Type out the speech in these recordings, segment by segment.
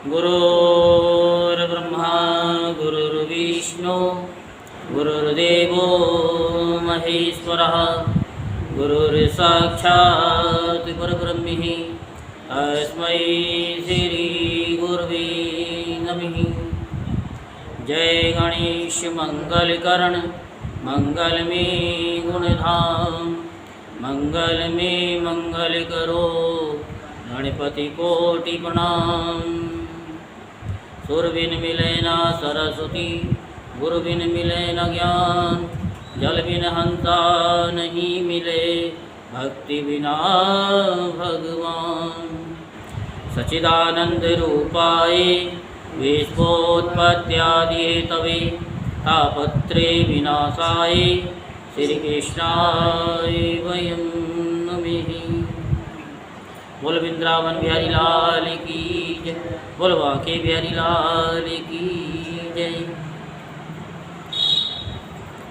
गुरुर्ब्रह्मा गुरुर्विष्णु गुरुर्देवो महेश्वरः गुरुर्साक्षात् परब्रह्म तस्मै श्री गुरवे नमः। जय गणेश मंगलकरण मंगल में गुणधाम मंगल में मंगल करो गणपति कोटि प्रणाम। सुर बिन मिले न सरस्वती गुरु बिन मिले न ज्ञान जल बिन हंसा नहीं मिले भक्ति बिना भगवान। सच्चिदानंद रूपाय विश्वोत्पत्त्यादि हेतवे तापत्रे विनाशाय श्री कृष्णाय वयं नमः। बोल वृंदावन बिहारी लाल की जय, बोल बांके बिहारी लाल की जय।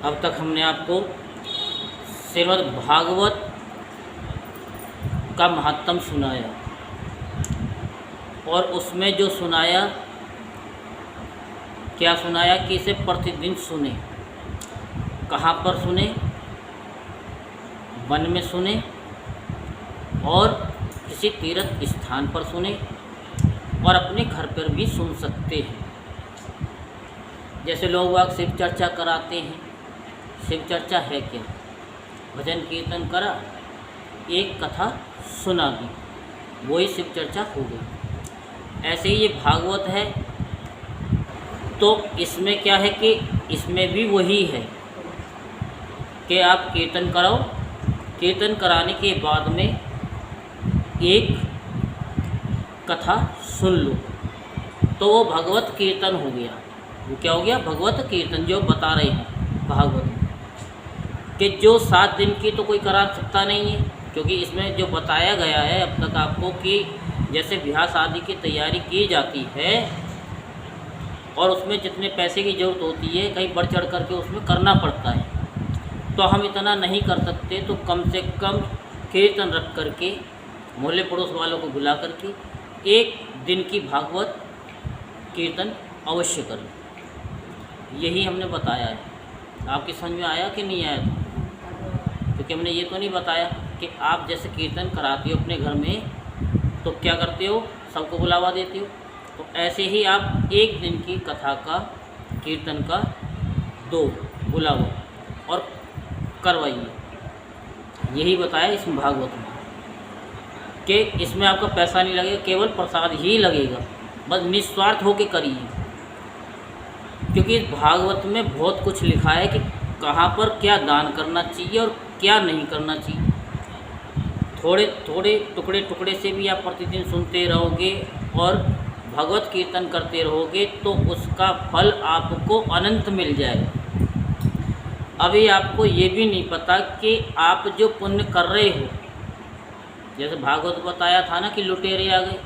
अब तक हमने आपको श्रीमद् भागवत का महत्तम सुनाया और उसमें जो सुनाया क्या सुनाया कि इसे प्रतिदिन सुने। कहाँ पर सुने? वन में सुने और किसी तीर्थ स्थान पर सुने और अपने घर पर भी सुन सकते हैं। जैसे लोग वाग शिव चर्चा कराते हैं। शिव चर्चा है क्या? भजन कीर्तन करा, एक कथा सुना दी, वही शिव चर्चा हो गई। ऐसे ही ये भागवत है तो इसमें क्या है कि इसमें भी वही है कि आप कीर्तन कराओ, कीर्तन कराने के बाद में एक कथा सुन लो तो वो भगवत कीर्तन हो गया। वो क्या हो गया? भगवत कीर्तन। जो बता रहे हैं भागवत कि जो 7 दिन की तो कोई करा सकता नहीं है, क्योंकि इसमें जो बताया गया है अब तक आपको कि जैसे ब्याह शादी की तैयारी की जाती है और उसमें जितने पैसे की ज़रूरत होती है कहीं बढ़ चढ़ करके उसमें करना पड़ता है, तो हम इतना नहीं कर सकते। तो कम से कम कीर्तन रख करके मोहल्ले पड़ोस वालों को बुला करके एक दिन की भागवत कीर्तन अवश्य करें। यही हमने बताया है। आपकी समझ में आया कि नहीं आया? क्योंकि हमने ये तो नहीं बताया कि आप जैसे कीर्तन कराते हो अपने घर में तो क्या करते हो? सबको बुलावा देते हो। तो ऐसे ही आप एक दिन की कथा का कीर्तन का दो बुलावा और करवाइए। यही बताया इस भागवत में कि इसमें आपका पैसा नहीं लगेगा, केवल प्रसाद ही लगेगा। बस निस्वार्थ होकर करिए, क्योंकि इस भागवत में बहुत कुछ लिखा है कि कहाँ पर क्या दान करना चाहिए और क्या नहीं करना चाहिए। थोड़े थोड़े टुकड़े टुकड़े से भी आप प्रतिदिन सुनते रहोगे और भगवत कीर्तन करते रहोगे तो उसका फल आपको अनंत मिल जाएगा। अभी आपको ये भी नहीं पता कि आप जो पुण्य कर रहे हो, जैसे भागवत बताया था ना कि लुटेरे आ गए,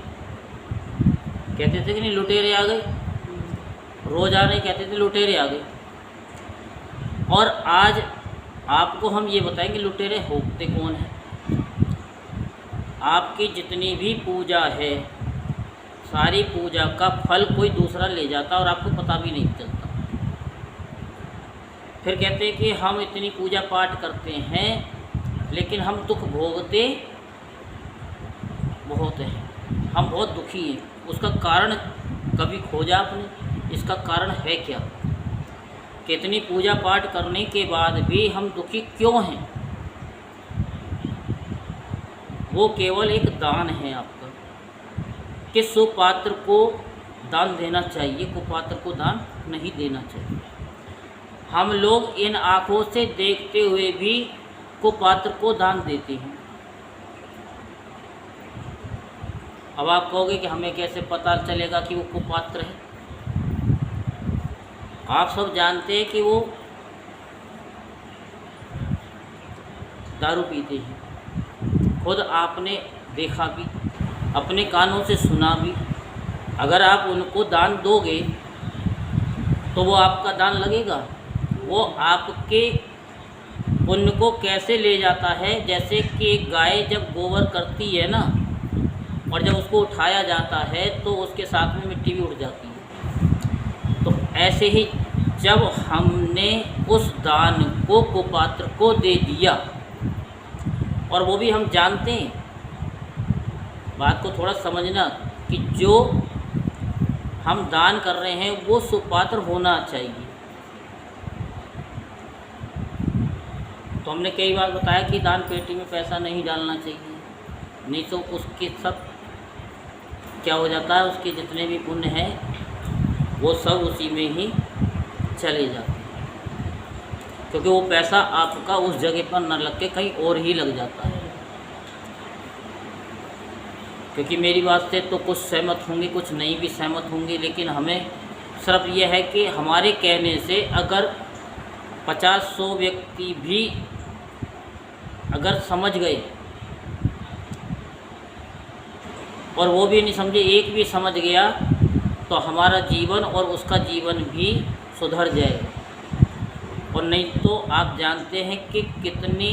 कहते थे कि नहीं लुटेरे आ गए, रोज आ नहीं कहते थे लुटेरे आ गए। और आज आपको हम ये बताएंगे लुटेरे होते कौन है। आपकी जितनी भी पूजा है सारी पूजा का फल कोई दूसरा ले जाता और आपको पता भी नहीं चलता। फिर कहते हैं कि हम इतनी पूजा पाठ करते हैं लेकिन हम दुख भोगते बहुत हैं, हम बहुत दुखी हैं। उसका कारण कभी खोजा आपने? इसका कारण है क्या? कितनी पूजा पाठ करने के बाद भी हम दुखी क्यों हैं? वो केवल एक दान है आपका कि सुपात्र को दान देना चाहिए, कुपात्र को दान नहीं देना चाहिए। हम लोग इन आँखों से देखते हुए भी कुपात्र को दान देते हैं। अब आप कहोगे कि हमें कैसे पता चलेगा कि वो कुपात्र है? आप सब जानते हैं कि वो दारू पीते हैं, खुद आपने देखा भी, अपने कानों से सुना भी। अगर आप उनको दान दोगे तो वो आपका दान लगेगा? वो आपके पुण्य को कैसे ले जाता है? जैसे कि गाय जब गोबर करती है ना और जब उसको उठाया जाता है तो उसके साथ में मिट्टी भी उड़ जाती है। तो ऐसे ही जब हमने उस दान को कुपात्र को दे दिया, और वो भी हम जानते हैं, बात को थोड़ा समझना कि जो हम दान कर रहे हैं वो सुपात्र होना चाहिए। तो हमने कई बार बताया कि दान पेटी में पैसा नहीं डालना चाहिए, नहीं तो उसके सब क्या हो जाता है, उसके जितने भी पुण्य हैं वो सब उसी में ही चले जाते हैं, क्योंकि वो पैसा आपका उस जगह पर न लग के कहीं और ही लग जाता है। क्योंकि मेरी बात से तो कुछ सहमत होंगे, कुछ नहीं भी सहमत होंगे, लेकिन हमें सिर्फ ये है कि हमारे कहने से अगर 50-100 व्यक्ति भी अगर समझ गए, और वो भी नहीं समझे, एक भी समझ गया, तो हमारा जीवन और उसका जीवन भी सुधर जाएगा। और नहीं तो आप जानते हैं कि कितनी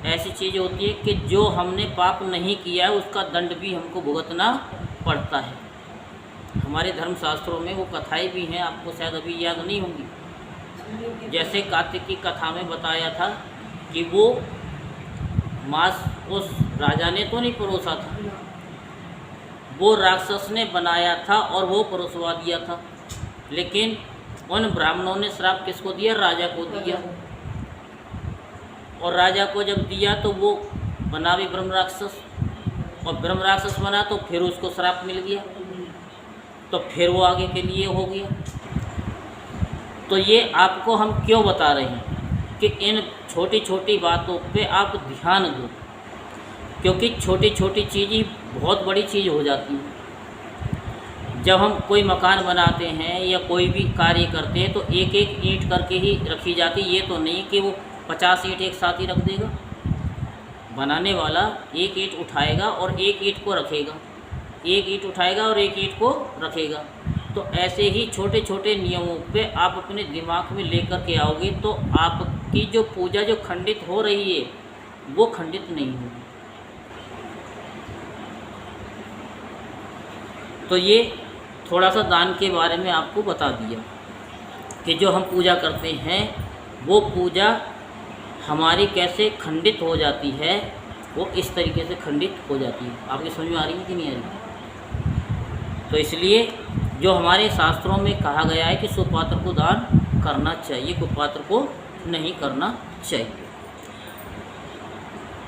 ऐसी चीज़ होती है कि जो हमने पाप नहीं किया है उसका दंड भी हमको भुगतना पड़ता है। हमारे धर्मशास्त्रों में वो कथाएं भी हैं, आपको शायद अभी याद नहीं होंगी। जैसे कार्तिक की कथा में बताया था कि वो मांस उस राजा ने तो नहीं परोसा था, वो राक्षस ने बनाया था और वो परोसवा दिया था। लेकिन उन ब्राह्मणों ने श्राप किसको दिया? राजा को दिया। और राजा को जब दिया तो वो बना भी ब्रह्म राक्षस, और ब्रह्म राक्षस बना तो फिर उसको श्राप मिल गया, तो फिर वो आगे के लिए हो गया। तो ये आपको हम क्यों बता रहे हैं कि इन छोटी छोटी बातों पे आप ध्यान दो, क्योंकि छोटी छोटी चीज़ ही बहुत बड़ी चीज़ हो जाती है। जब हम कोई मकान बनाते हैं या कोई भी कार्य करते हैं तो एक एक ईंट करके ही रखी जाती है। ये तो नहीं कि वो 50 ईंट एक साथ ही रख देगा। बनाने वाला एक ईंट उठाएगा और एक ईंट को रखेगा, एक ईंट उठाएगा और एक ईंट को रखेगा। तो ऐसे ही छोटे छोटे नियमों पे आप अपने दिमाग में लेकर के आओगे तो आपकी जो पूजा जो खंडित हो रही है वो खंडित नहीं होगी। तो ये थोड़ा सा दान के बारे में आपको बता दिया कि जो हम पूजा करते हैं वो पूजा हमारी कैसे खंडित हो जाती है, वो इस तरीके से खंडित हो जाती है। आपकी समझ में आ रही है कि नहीं आ रही? तो इसलिए जो हमारे शास्त्रों में कहा गया है कि सुपात्र को दान करना चाहिए, कुपात्र को नहीं करना चाहिए।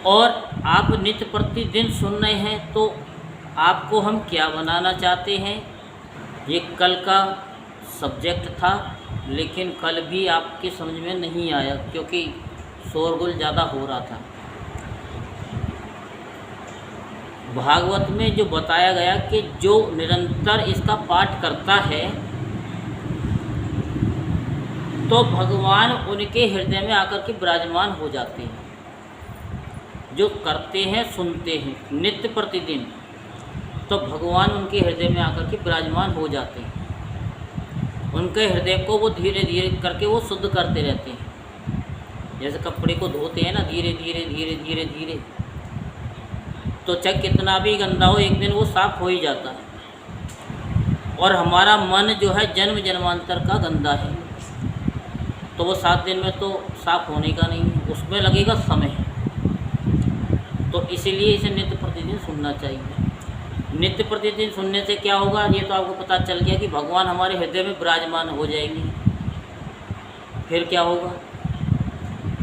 और आप नित्य प्रतिदिन सुन रहे हैं तो आपको हम क्या बनाना चाहते हैं, ये कल का सब्जेक्ट था, लेकिन कल भी आपकी समझ में नहीं आया क्योंकि शोरगुल ज़्यादा हो रहा था। भागवत में जो बताया गया कि जो निरंतर इसका पाठ करता है तो भगवान उनके हृदय में आकर के विराजमान हो जाते हैं। जो करते हैं, सुनते हैं नित्य प्रतिदिन, तो भगवान उनके हृदय में आकर के विराजमान हो जाते हैं। उनके हृदय को वो धीरे धीरे करके वो शुद्ध करते रहते हैं। जैसे कपड़े को धोते हैं ना, धीरे धीरे धीरे धीरे धीरे, तो चाहे कितना भी गंदा हो एक दिन वो साफ़ हो ही जाता है। और हमारा मन जो है जन्म जन्मांतर का गंदा है, तो वो 7 दिन में तो साफ़ होने का नहीं है, उसमें लगेगा समय। तो इसीलिए इसे नित्य प्रतिदिन सुनना चाहिए। नित्य प्रतिदिन सुनने से क्या होगा, ये तो आपको पता चल गया कि भगवान हमारे हृदय में विराजमान हो जाएंगे। फिर क्या होगा?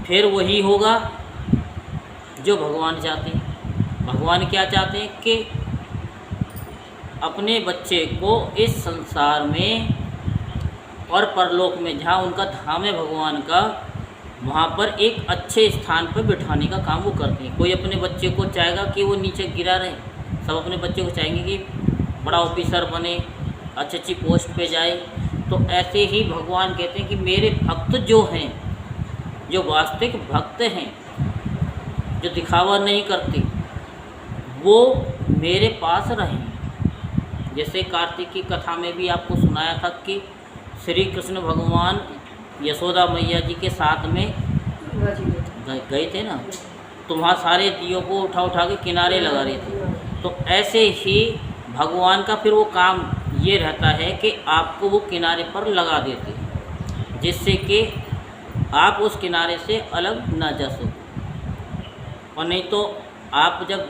फिर वही होगा जो भगवान चाहते हैं। भगवान क्या चाहते हैं कि अपने बच्चे को इस संसार में और परलोक में, जहाँ उनका धाम है भगवान का, वहाँ पर एक अच्छे स्थान पर बिठाने का काम वो करते हैं। कोई अपने बच्चे को चाहेगा कि वो नीचे गिरा रहे, सब अपने बच्चे को चाहेंगे कि बड़ा ऑफिसर बने, अच्छी अच्छी पोस्ट पे जाए। तो ऐसे ही भगवान कहते हैं कि मेरे भक्त जो हैं, जो वास्तविक भक्त हैं, जो दिखावा नहीं करते, वो मेरे पास रहें। जैसे कार्तिक की कथा में भी आपको सुनाया था कि श्री कृष्ण भगवान यशोदा मैया जी के साथ में गए थे ना, तो वहाँ सारे दियों को उठा उठा के किनारे लगा रहे थे। तो ऐसे ही भगवान का फिर वो काम ये रहता है कि आपको वो किनारे पर लगा देते हैं, जिससे कि आप उस किनारे से अलग ना जा सको। और नहीं तो आप जब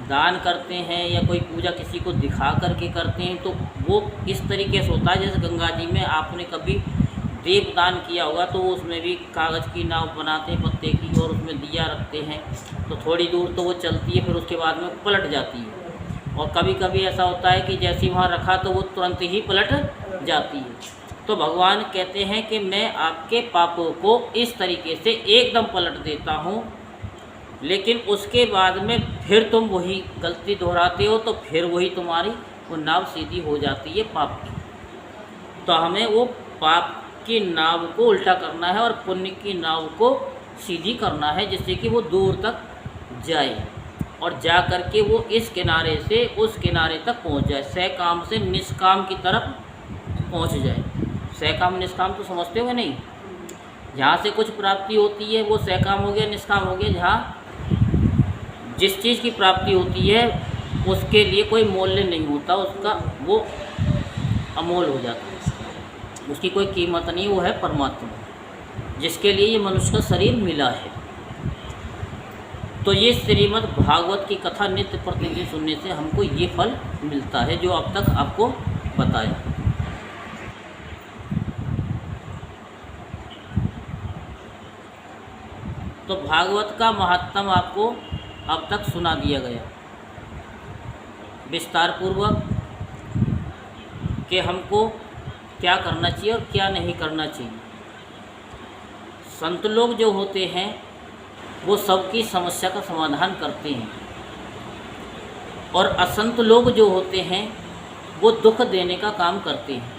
दान करते हैं या कोई पूजा किसी को दिखा करके करते हैं तो वो इस तरीके से होता है, जैसे गंगा जी में आपने कभी दीप दान किया होगा तो उसमें भी कागज़ की नाव बनाते हैं पत्ते की, और उसमें दिया रखते हैं तो थोड़ी दूर तो वो चलती है, फिर उसके बाद में पलट जाती है। और कभी कभी ऐसा होता है कि जैसे ही वहाँ रखा तो वो तुरंत ही पलट जाती है। तो भगवान कहते हैं कि मैं आपके पापों को इस तरीके से एकदम पलट देता हूँ, लेकिन उसके बाद में फिर तुम वही गलती दोहराते हो तो फिर वही तुम्हारी वो नाव सीधी हो जाती है पाप की। तो हमें वो पाप की नाव को उल्टा करना है और पुण्य की नाव को सीधी करना है, जिससे कि वो दूर तक जाए और जा कर के वो इस किनारे से उस किनारे तक पहुंच जाए, सकाम से निष्काम की तरफ पहुंच जाए। सकाम निष्काम तो समझते हो नहीं, जहाँ से कुछ प्राप्ति होती है वो सकाम हो गया, निष्काम हो गया। जहाँ जिस चीज़ की प्राप्ति होती है उसके लिए कोई मूल्य नहीं होता, उसका वो अमोल हो जाता है, उसकी कोई कीमत नहीं, वो है परमात्मा, जिसके लिए ये मनुष्य का शरीर मिला है। तो ये श्रीमद् भागवत की कथा नित्य प्रतिदिन सुनने से हमको ये फल मिलता है जो अब तक आपको बताया। तो भागवत का महात्म आपको अब तक सुना दिया गया विस्तार पूर्वक कि हमको क्या करना चाहिए और क्या नहीं करना चाहिए। संत लोग जो होते हैं वो सबकी समस्या का समाधान करते हैं, और असंत लोग जो होते हैं वो दुख देने का काम करते हैं,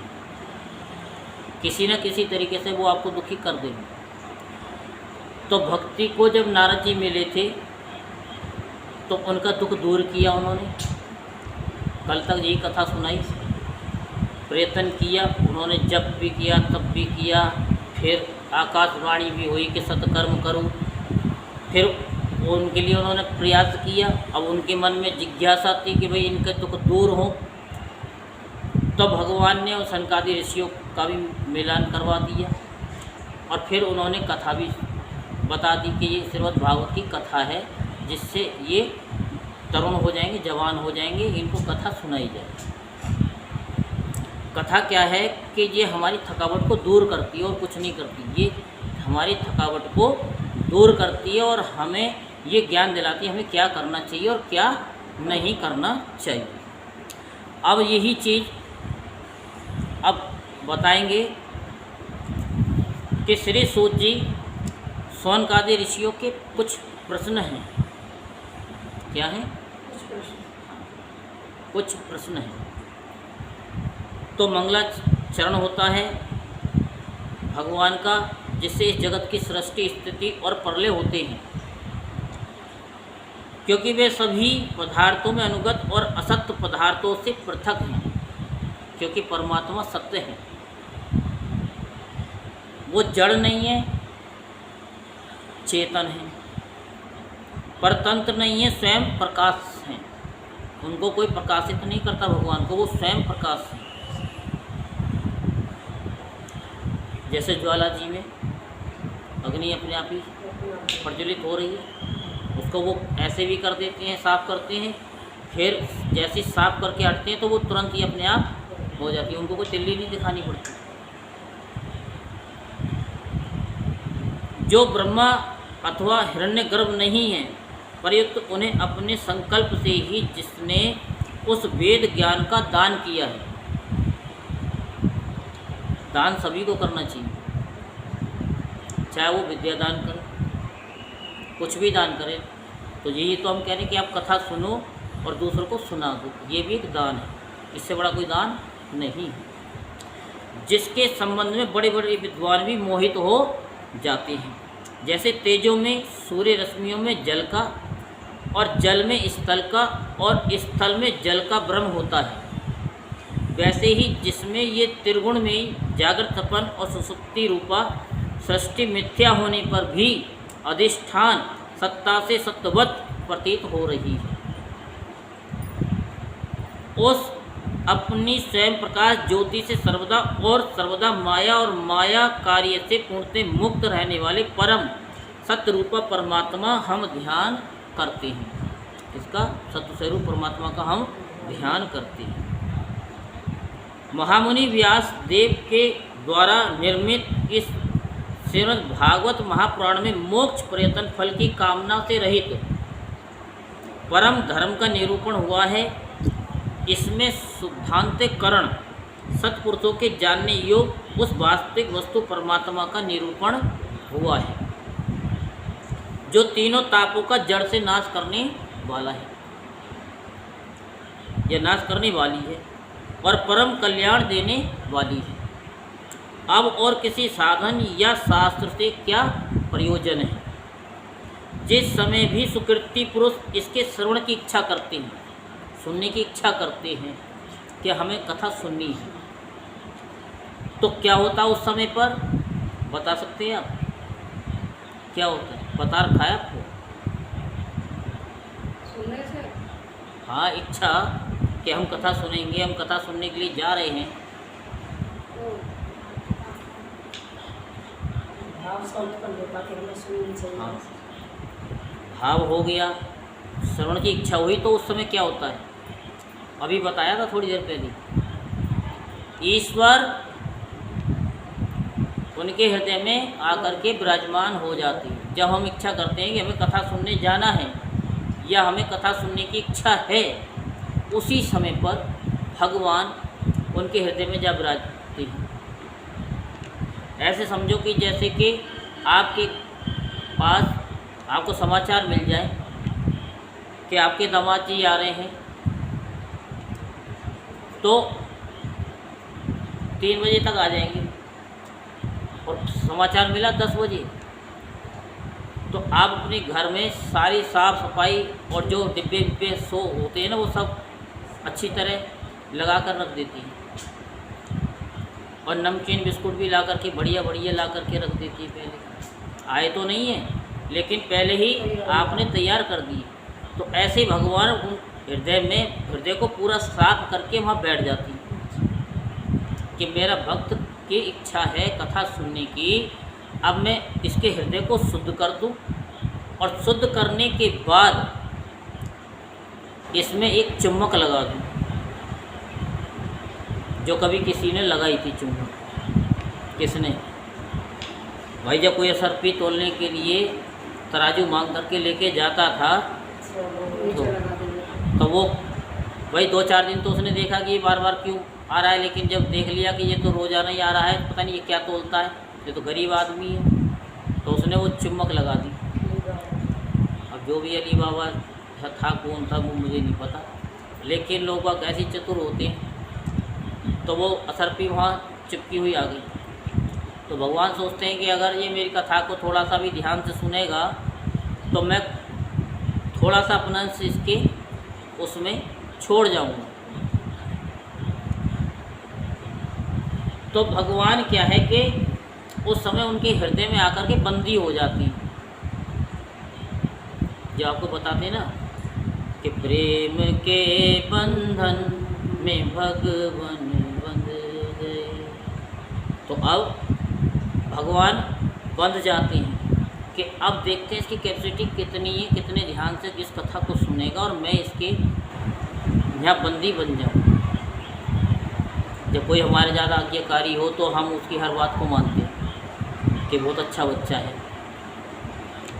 किसी न किसी तरीके से वो आपको दुखी कर देंगे। तो भक्ति को जब नारद जी मिले थे तो उनका दुख दूर किया उन्होंने, कल तक यही कथा सुनाई, प्रयत्न किया उन्होंने, जप भी किया तप भी किया, फिर आकाशवाणी भी हुई कि सत्कर्म करूं, फिर उनके लिए उन्होंने प्रयास किया। अब उनके मन में जिज्ञासा थी कि भाई इनके दुख दूर हो, तो भगवान ने उन सनकादि ऋषियों का भी मिलान करवा दिया, और फिर उन्होंने कथा भी बता दी कि ये श्रीमद् भागवत की कथा है, जिससे ये तरुण हो जाएंगे, जवान हो जाएंगे, इनको कथा सुनाई जाए। कथा क्या है कि ये हमारी थकावट को दूर करती है और कुछ नहीं करती, ये हमारी थकावट को दूर करती है और हमें ये ज्ञान दिलाती है हमें क्या करना चाहिए और क्या नहीं करना चाहिए। अब यही चीज़ अब बताएंगे कि श्री सूत जी सौनकादि ऋषियों के कुछ प्रश्न हैं। क्या हैं? कुछ प्रश्न हैं। तो मंगलाचरण होता है भगवान का, जिससे इस जगत की सृष्टि स्थिति और प्रलय होते हैं, क्योंकि वे सभी पदार्थों में अनुगत और असत्य पदार्थों से पृथक हैं, क्योंकि परमात्मा सत्य है, वो जड़ नहीं है, चेतन है, परतंत्र नहीं है, स्वयं प्रकाश है, उनको कोई प्रकाशित नहीं करता भगवान को, वो स्वयं प्रकाश है। जैसे ज्वाला जी में अग्नि अपने आप ही प्रज्वलित हो रही है, उसको वो ऐसे भी कर देते हैं, साफ करते हैं, फिर जैसे साफ करके हटते हैं तो वो तुरंत ही अपने आप हो जाती है, उनको कोई तिल्ली नहीं दिखानी पड़ती। जो ब्रह्मा अथवा हिरण्यगर्भ नहीं है, प्रयुक्त उन्हें अपने संकल्प से ही जिसने उस वेद ज्ञान का दान किया है। दान सभी को करना चाहिए, चाहे वो विद्या दान करे, कुछ भी दान करे। तो यही तो हम कह रहे हैं कि आप कथा सुनो और दूसरों को सुना दो, ये भी एक दान है, इससे बड़ा कोई दान नहीं है, जिसके संबंध में बड़े बड़े विद्वान भी मोहित हो जाते हैं। जैसे तेजों में सूर्य रश्मियों में जल का, और जल में स्थल का, और स्थल में जल का भ्रम होता है, वैसे ही जिसमें ये त्रिगुण में जागृत तपन और सुसुप्ति रूपा सृष्टि मिथ्या होने पर भी अधिष्ठान सत्ता से सत्वत प्रतीत हो रही है। उस अपनी स्वयं प्रकाश ज्योति से सर्वदा और सर्वदा माया और माया कार्य से पूर्णतः मुक्त रहने वाले परम सत्य रूपा परमात्मा हम ध्यान करते हैं। इसका सत्य स्वरूप परमात्मा का हम ध्यान करते हैं। महामुनि व्यास देव के द्वारा निर्मित इस श्रीमद् भागवत महापुराण में मोक्ष पर्यटन फल की कामना से रहित परम धर्म का निरूपण हुआ है। इसमें शुद्धांतकरण सत्पुरुषों के जानने योग्य उस वास्तविक वस्तु परमात्मा का निरूपण हुआ है जो तीनों तापों का जड़ से नाश करने वाला है, यह नाश करने वाली है और परम कल्याण देने वाली है। अब और किसी साधन या शास्त्र से क्या प्रयोजन है? जिस समय भी सुकृति पुरुष इसके श्रवण की इच्छा करते हैं, सुनने की इच्छा करते हैं कि हमें कथा सुननी है, तो क्या होता है उस समय पर? बता सकते हैं आप क्या होता है? बता रखा है आपको? सुनने से? हाँ, इच्छा कि हम कथा सुनेंगे, हम कथा सुनने के लिए जा रहे हैं। भाव से उत्पन्न होता कि हमें सुननी चाहिए। हाँ, भाव हो गया, श्रवण की इच्छा हुई, तो उस समय क्या होता है? अभी बताया था थोड़ी देर पहले, ईश्वर उनके हृदय में आकर के विराजमान हो जाती है। जब हम इच्छा करते हैं कि हमें कथा सुनने जाना है या हमें कथा सुनने की इच्छा है, उसी समय पर भगवान उनके हृदय में जा विराजते हैं। ऐसे समझो कि जैसे कि आपके पास आपको समाचार मिल जाए कि आपके दामाद जी आ रहे हैं, तो 3 बजे तक आ जाएंगे और समाचार मिला 10 बजे, तो आप अपने घर में सारी साफ़ सफाई और जो डिब्बे विब्बे सो होते हैं ना, वो सब अच्छी तरह लगा कर रख देती हैं और नमकीन बिस्कुट भी ला कर के बढ़िया बढ़िया ला कर के रख देती है। पहले आए तो नहीं है, लेकिन पहले ही आपने तैयार कर दिए। तो ऐसे भगवान उन हृदय को पूरा साफ करके वहाँ बैठ जाती है कि मेरा भक्त की इच्छा है कथा सुनने की, अब मैं इसके हृदय को शुद्ध कर दूं और शुद्ध करने के बाद इसमें एक चुम्बक लगा दूं, जो कभी किसी ने लगाई थी चुम्बक। किसने? भाई जब कोई असरपी तोलने के लिए तराजू मांग करके लेके जाता था तो वो भाई 2-4 दिन तो उसने देखा कि ये बार बार क्यों आ रहा है, लेकिन जब देख लिया कि ये तो रोज़ाना ही आ रहा है, पता नहीं ये क्या तोलता है, ये तो गरीब आदमी है, तो उसने वो चुम्बक लगा दी। अब जो भी अली बाबा था कौन था वो मुझे नहीं पता, लेकिन लोग बाग ऐसे चतुर होते हैं, तो वो असरपी वहाँ चिपकी हुई आ गई। तो भगवान सोचते हैं कि अगर ये मेरी कथा को थोड़ा सा भी ध्यान से सुनेगा तो मैं थोड़ा सा अपना से इसके उसमें छोड़ जाऊंगा। तो भगवान क्या है कि उस समय उनके हृदय में आकर के बंदी हो जाती हैं। जो आपको बताते हैं ना कि प्रेम के बंधन में भगवान बंध गए, तो अब भगवान बंध जाते हैं कि अब देखते हैं इसकी कैपेसिटी कितनी है, कितने ध्यान से इस कथा को सुनेगा और मैं इसके यहाँ बंदी बन जाऊँ। जब कोई हमारे ज़्यादा आज्ञाकारी हो तो हम उसकी हर बात को मानते हैं कि बहुत अच्छा बच्चा है।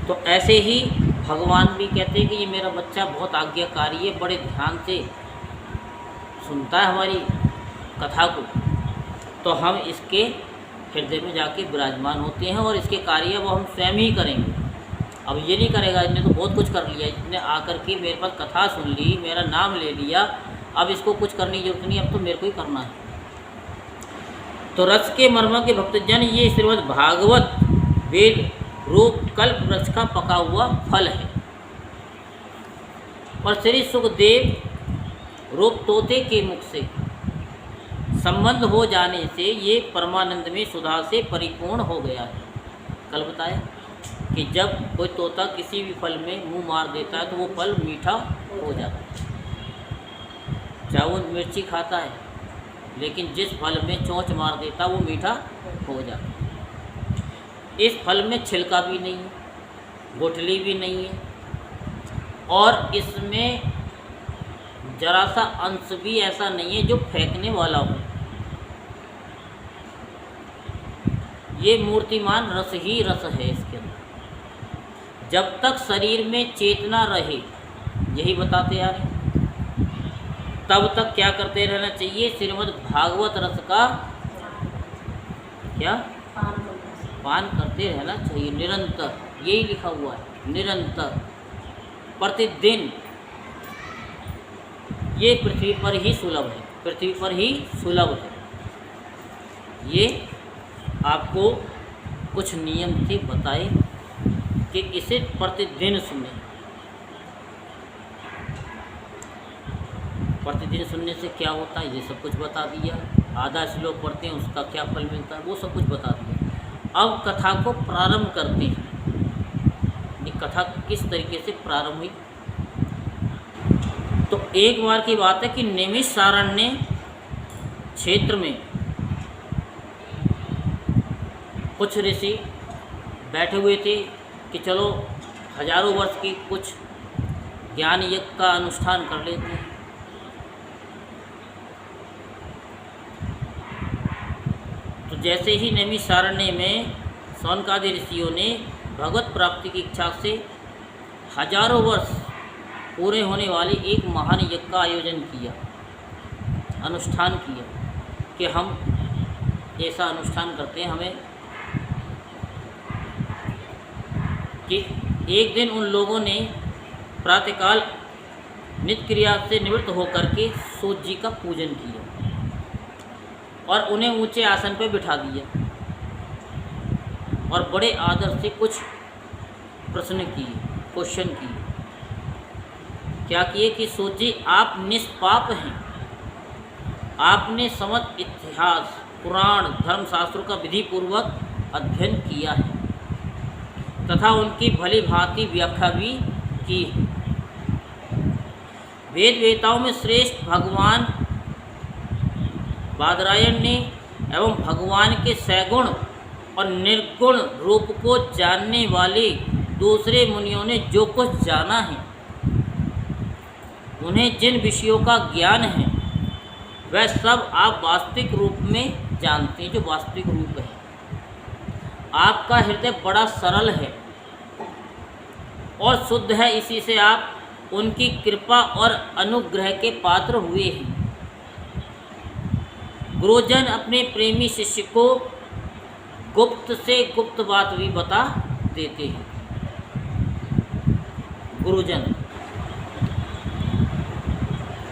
तो ऐसे ही भगवान भी कहते हैं कि ये मेरा बच्चा बहुत आज्ञाकारी है, बड़े ध्यान से सुनता है हमारी कथा को, तो हम इसके हृदय में जाके विराजमान होते हैं और इसके कार्य वो हम स्वयं ही करेंगे। अब ये नहीं करेगा, इसने तो बहुत कुछ कर लिया, इसने आकर के मेरे पास कथा सुन ली, मेरा नाम ले लिया, अब इसको कुछ करने की जरूरत नहीं, अब तो मेरे को ही करना है। तो रस के मर्म के भक्तजन, ये श्रीमद् भागवत वेद रूप कल्प वृक्ष का पका हुआ फल है। और श्री सुखदेव रूप तोते के मुख से संबंध हो जाने से ये परमानंद में सुधा से परिपूर्ण हो गया है। कल बताया कि जब कोई तोता किसी भी फल में मुंह मार देता है तो वो फल मीठा हो जाता है। चाहे वो मिर्ची खाता है, लेकिन जिस फल में चोंच मार देता वो मीठा हो जाता। इस फल में छिलका भी नहीं है, गुठली भी नहीं है, और इसमें जरा सा अंश भी ऐसा नहीं है जो फेंकने वाला हो। ये मूर्तिमान रस ही रस है इसके अंदर। जब तक शरीर में चेतना रहे, यही बताते आ रहे, तब तक क्या करते रहना चाहिए? श्रीमद् भागवत रस का क्या पान करते रहना चाहिए निरंतर। यही लिखा हुआ है, निरंतर, प्रतिदिन। ये पृथ्वी पर ही सुलभ है, पृथ्वी पर ही सुलभ है। ये आपको कुछ नियम थे बताए कि इसे प्रतिदिन सुने। प्रतिदिन सुनने से क्या होता है ये सब कुछ बता दिया। आधा श्लोक पढ़ते हैं उसका क्या फल मिलता है वो सब कुछ बता दिया। अब कथा को प्रारंभ करते हैं। ये कथा किस तरीके से प्रारंभ हुई? तो एक बार की बात है कि नैमिषारण्य क्षेत्र में कुछ ऋषि बैठे हुए थे कि चलो हजारों वर्ष की कुछ ज्ञान यज्ञ का अनुष्ठान कर लेते हैं। तो जैसे ही नैमिषारण्य में शौनकादि ऋषियों ने भगवत प्राप्ति की इच्छा से हजारों वर्ष पूरे होने वाली एक महान यज्ञ का आयोजन किया, अनुष्ठान किया कि हम ऐसा अनुष्ठान करते हैं हमें कि एक दिन उन लोगों ने प्रातःकाल नित्य क्रिया से निवृत्त होकर के सूर्य जी का पूजन किया और उन्हें ऊंचे आसन पर बिठा दिया और बड़े आदर से कुछ प्रश्न किए, क्वेश्चन किए। क्या किए कि सूर्य जी आप निष्पाप हैं, आपने समस्त इतिहास, पुराण, धर्मशास्त्रों का विधि पूर्वक अध्ययन किया है तथा उनकी भली भांति व्याख्या भी की है। वेद वेताओं में श्रेष्ठ भगवान बादरायण ने एवं भगवान के सगुण और निर्गुण रूप को जानने वाले दूसरे मुनियों ने जो कुछ जाना है, उन्हें जिन विषयों का ज्ञान है, वह सब आप वास्तविक रूप में जानते हैं, जो वास्तविक रूप है। आपका हृदय बड़ा सरल है और शुद्ध है, इसी से आप उनकी कृपा और अनुग्रह के पात्र हुए हैं। गुरुजन अपने प्रेमी शिष्य को गुप्त से गुप्त बात भी बता देते हैं। गुरुजन,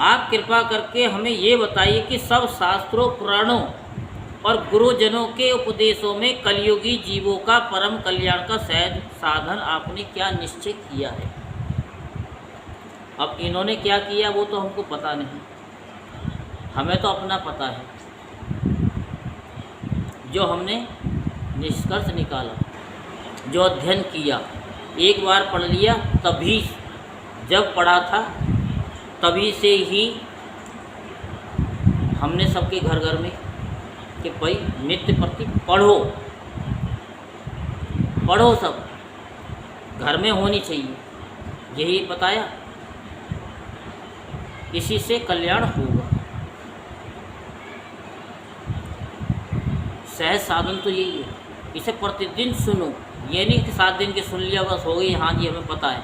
आप कृपा करके हमें ये बताइए कि सब शास्त्रों, पुराणों और गुरुजनों के उपदेशों में कलयुगी जीवों का परम कल्याण का सहज साधन आपने क्या निश्चय किया है? अब इन्होंने क्या किया वो तो हमको पता नहीं, हमें तो अपना पता है। जो हमने निष्कर्ष निकाला, जो अध्ययन किया, एक बार पढ़ लिया, तभी जब पढ़ा था तभी से ही हमने सबके घर घर में कि भाई नित्य प्रति पढ़ो, पढ़ो, सब घर में होनी चाहिए, यही बताया। इसी से कल्याण होगा। सहज साधन तो यही है, इसे प्रतिदिन सुनो। ये नहीं कि 7 दिन की सुन लिया बस हो गई, हाँ जी हमें पता है।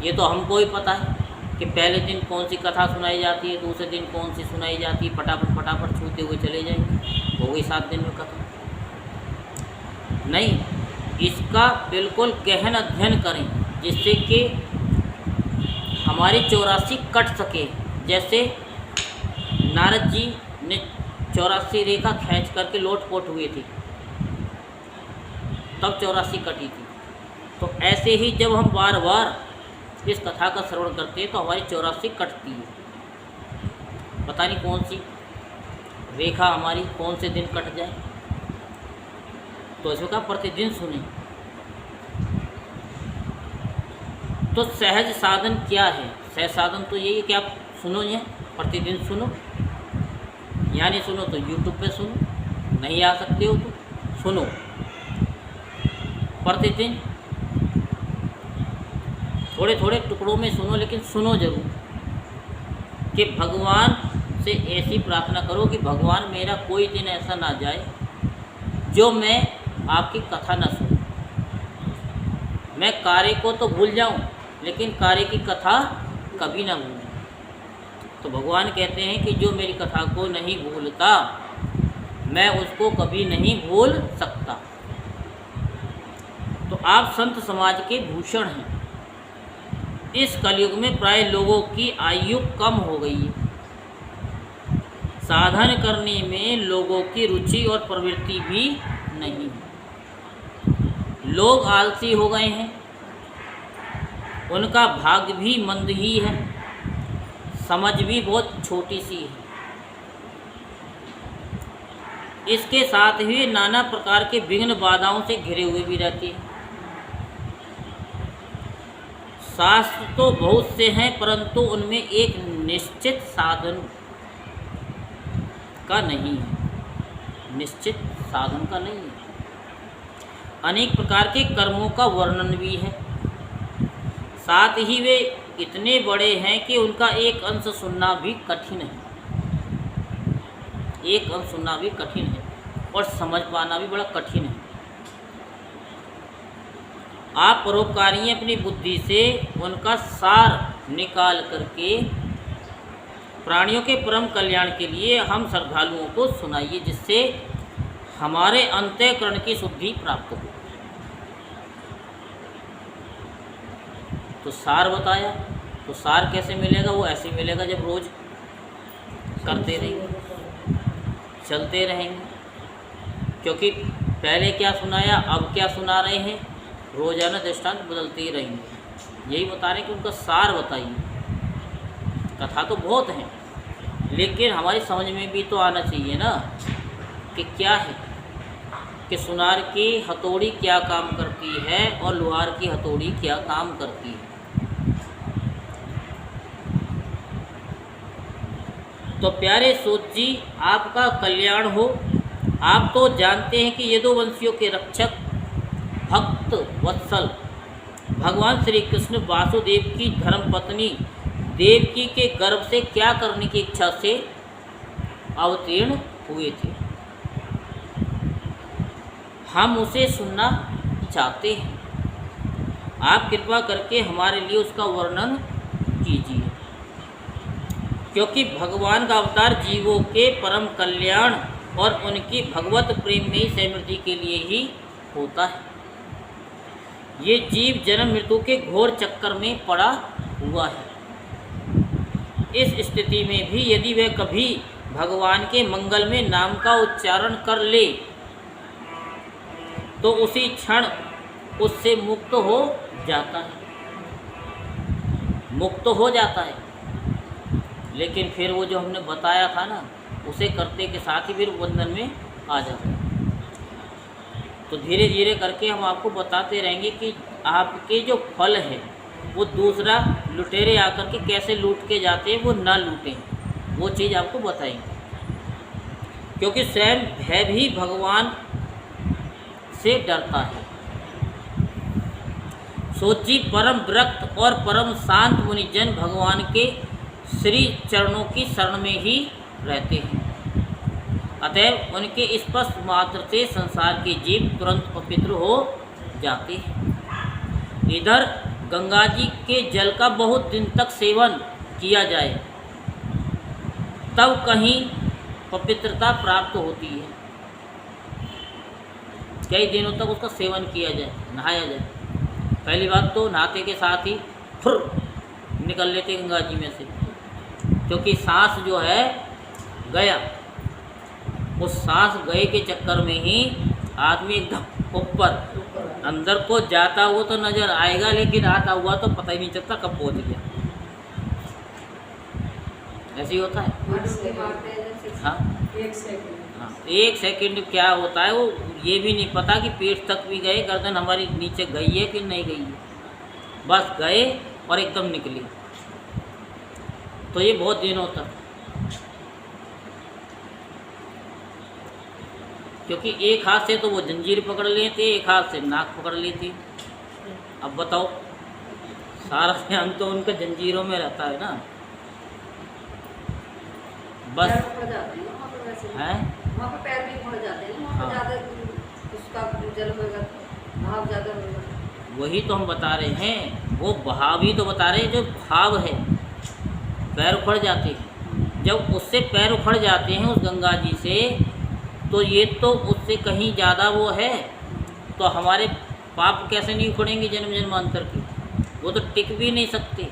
ये तो हमको ही पता है कि पहले दिन कौन सी कथा सुनाई जाती है, दूसरे दिन कौन सी सुनाई जाती है, फटाफट फटाफट छूते हुए चले जाएंगे, हो गई 7 दिन में कथा। नहीं, इसका बिल्कुल गहन अध्ययन करें जिससे कि हमारी 84 कट सके। जैसे नारद जी ने 84 रेखा खींच करके लोटपोट हुए थे, तब 84 कटी थी। तो ऐसे ही जब हम बार बार इस कथा का श्रवण करते हैं तो हमारी 84 कटती है। पता नहीं कौन सी रेखा हमारी कौन से दिन कट जाए, तो इसमें कहा प्रतिदिन सुने। तो सहज साधन क्या है? सहज साधन तो यही है कि आप सुनो, ये प्रतिदिन सुनो, यहाँ नहीं सुनो तो यूट्यूब पे सुनो, नहीं आ सकते हो तो सुनो। प्रतिदिन थोड़े थोड़े टुकड़ों में सुनो, लेकिन सुनो जरूर। कि भगवान से ऐसी प्रार्थना करो कि भगवान मेरा कोई दिन ऐसा ना जाए जो मैं आपकी कथा न सुनूं। मैं कार्य को तो भूल जाऊं, लेकिन कार्य की कथा कभी ना भूलूं। तो भगवान कहते हैं कि जो मेरी कथा को नहीं भूलता, मैं उसको कभी नहीं भूल सकता। तो आप संत समाज के भूषण हैं। इस कलयुग में प्राय लोगों की आयु कम हो गई है। साधन करने में लोगों की रुचि और प्रवृत्ति भी नहीं है। लोग आलसी हो गए हैं, उनका भाग्य भी मंद ही है, समझ भी बहुत छोटी सी है। इसके साथ ही नाना प्रकार के विघ्न बाधाओं से घिरे हुए भी रहते हैं। शास्त्र तो बहुत से हैं, परंतु उनमें एक निश्चित साधन का नहीं है, निश्चित साधन का नहीं है। अनेक प्रकार के कर्मों का वर्णन भी है, साथ ही वे इतने बड़े हैं कि उनका एक अंश सुनना भी कठिन है, एक अंश सुनना भी कठिन है और समझ पाना भी बड़ा कठिन है। आप परोपकारी अपनी बुद्धि से उनका सार निकाल करके प्राणियों के परम कल्याण के लिए हम श्रद्धालुओं को सुनाइए, जिससे हमारे अंतःकरण की शुद्धि प्राप्त हो। तो सार बताया, तो सार कैसे मिलेगा? वो ऐसे मिलेगा जब रोज करते रहेंगे, चलते रहेंगे। क्योंकि पहले क्या सुनाया, अब क्या सुना रहे हैं, रोजाना दृष्टांत बदलते ही रहेंगे। यही बता रहे हैं कि उनका सार बताइए। कथा तो बहुत है, लेकिन हमारी समझ में भी तो आना चाहिए ना कि क्या है, कि सुनार की हथौड़ी क्या काम करती है और लोहार की हथौड़ी क्या काम करती है। तो प्यारे सूत जी, आपका कल्याण हो। आप तो जानते हैं कि यदुवंशियों के रक्षक भक्त वत्सल भगवान श्री कृष्ण वासुदेव की धर्मपत्नी देवकी के गर्भ से क्या करने की इच्छा से अवतीर्ण हुए थे। हम उसे सुनना चाहते हैं। आप कृपा करके हमारे लिए उसका वर्णन कीजिए, क्योंकि भगवान का अवतार जीवों के परम कल्याण और उनकी भगवत प्रेम में ही समृद्धि के लिए ही होता है। ये जीव जन्म मृत्यु के घोर चक्कर में पड़ा हुआ है। इस स्थिति में भी यदि वह कभी भगवान के मंगल में नाम का उच्चारण कर ले तो उसी क्षण उससे मुक्त हो जाता है, मुक्त हो जाता है। लेकिन फिर वो जो हमने बताया था ना, उसे करते के साथ ही फिर बंधन में आ जाता है। तो धीरे धीरे करके हम आपको बताते रहेंगे कि आपके जो फल है वो दूसरा लुटेरे आकर के कैसे लूट के जाते हैं, वो ना लूटें, वो चीज़ आपको बताएंगे। क्योंकि स्वयं भय भी भगवान से डरता है। सोची परम विरक्त और परम शांत मुनिजन भगवान के श्री चरणों की शरण में ही रहते हैं। अतएव उनके स्पर्श मात्र से संसार के जीव तुरंत पवित्र हो जाते हैं। इधर गंगा जी के जल का बहुत दिन तक सेवन किया जाए तब कहीं पवित्रता प्राप्त होती है। कई दिनों तक उसका सेवन किया जाए, नहाया जाए। पहली बात तो नहाते के साथ ही फुर निकल लेते गंगा जी में से, क्योंकि सांस जो है गया, उस सांस गए के चक्कर में ही आदमी एकदम ऊपर अंदर को जाता हुआ तो नज़र आएगा, लेकिन आता हुआ तो पता ही नहीं चलता कब पहुंच गया। ऐसे ही होता है। हाँ हाँ, एक सेकंड क्या होता है वो ये भी नहीं पता कि पेट तक भी गए, गर्दन हमारी नीचे गई है कि नहीं गई है, बस गए और एकदम निकले। तो ये बहुत दिनों तक क्योंकि एक हाथ से तो वो जंजीर पकड़ लेते, एक हाथ से नाक पकड़ लेते। अब बताओ, सारा ध्यान तो उनका जंजीरों में रहता है ना। बस पैर पकड़ जाते हैं ना वहाँ पर, वैसे है। वहाँ पर पैर भी पकड़ जाते हैं ना, वहाँ पर हाँ। ज़्यादा उसका जल होगा, भाव ज़्यादा होगा। वही तो हम बता रहे हैं, वो भाव ही तो बता रहे हैं, जो भाव है पैर उखड़ जाते हैं। जब उससे पैर उखड़ जाते हैं उस गंगा जी से, तो ये तो उससे कहीं ज़्यादा वो है। तो हमारे पाप कैसे नहीं उखड़ेंगे जन्म जन्मांतर के, वो तो टिक भी नहीं सकते।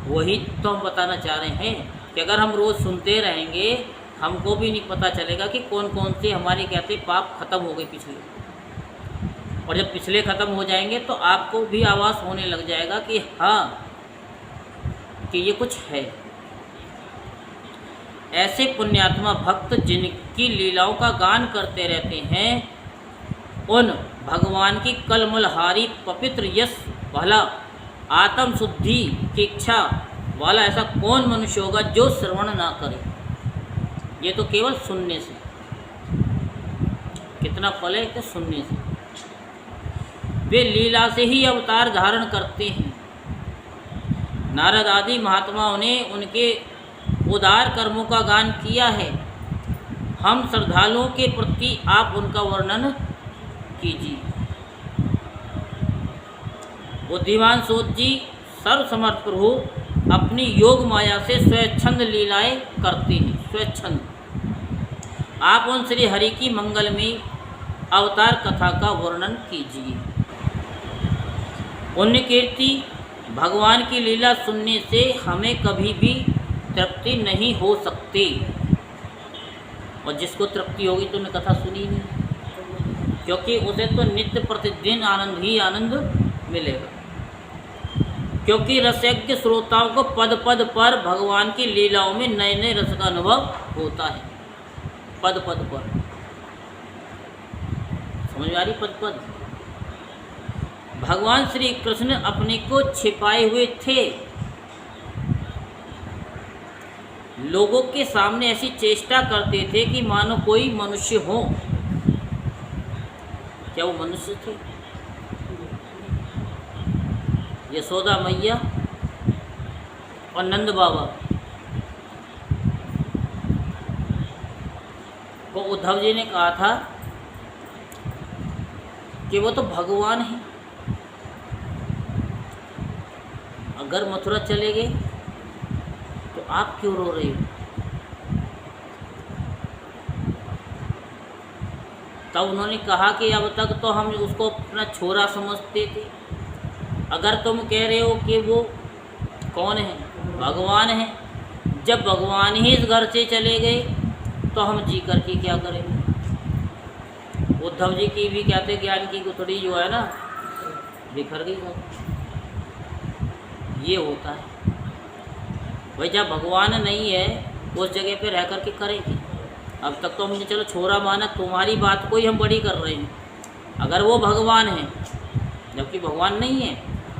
वही तो हम बताना चाह रहे हैं कि अगर हम रोज़ सुनते रहेंगे, हमको भी नहीं पता चलेगा कि कौन कौन से हमारे कहते पाप खत्म हो गए पिछले। और जब पिछले ख़त्म हो जाएंगे तो आपको भी आवाज़ होने लग जाएगा कि हाँ, कि ये कुछ है। ऐसे पुण्यात्मा भक्त जिनकी लीलाओं का गान करते रहते हैं, उन भगवान की कलमलहारी पवित्र यश भला आत्म शुद्धि की इच्छा वाला ऐसा कौन मनुष्य होगा जो श्रवण ना करे। ये तो केवल सुनने से कितना फल है, कि सुनने से। वे लीला से ही अवतार धारण करते हैं। नारद आदि महात्माओं ने उनके उदार कर्मों का गान किया है। हम श्रद्धालुओं के प्रति आप उनका वर्णन कीजिए। बुद्धिमान सूत जी सर्वसमर्थ प्रभु अपनी योग माया से स्वच्छंद लीलाएं करते हैं। स्वच्छंद आप उन श्री हरि की मंगलमयी अवतार कथा का वर्णन कीजिए। पुण्य कीर्ति भगवान की लीला सुनने से हमें कभी भी तृप्ति नहीं हो सकती, और जिसको तृप्ति होगी तो उन्हें कथा सुनी नहीं, क्योंकि उसे तो नित्य प्रतिदिन आनंद ही आनंद मिलेगा। क्योंकि रसज्ञ श्रोताओं को पद पद पर भगवान की लीलाओं में नए नए रस का अनुभव होता है। पद पद पर समझ आ रही? पद पद भगवान श्री कृष्ण अपने को छिपाए हुए थे। लोगों के सामने ऐसी चेष्टा करते थे कि मानो कोई मनुष्य हो। क्या वो मनुष्य थे? यशोदा मैया और नंद बाबा को उद्धव जी ने कहा था कि वो तो भगवान हैं। अगर मथुरा चले गए तो आप क्यों रो रहे हो? तब उन्होंने कहा कि अब तक तो हम उसको अपना छोरा समझते थे। अगर तुम कह रहे हो कि वो कौन है? भगवान है। जब भगवान ही इस घर से चले गए तो हम जी कर के क्या करेंगे? उद्धव जी की भी कहते ज्ञान की गुथड़ी जो है ना, बिखर गई। ये होता है भाई, जब भगवान नहीं है उस जगह पे रह कर के करेंगे। अब तक तो हमने चलो छोरा माना, तुम्हारी बात को ही हम बड़ी कर रहे हैं। अगर वो भगवान है जबकि भगवान नहीं है,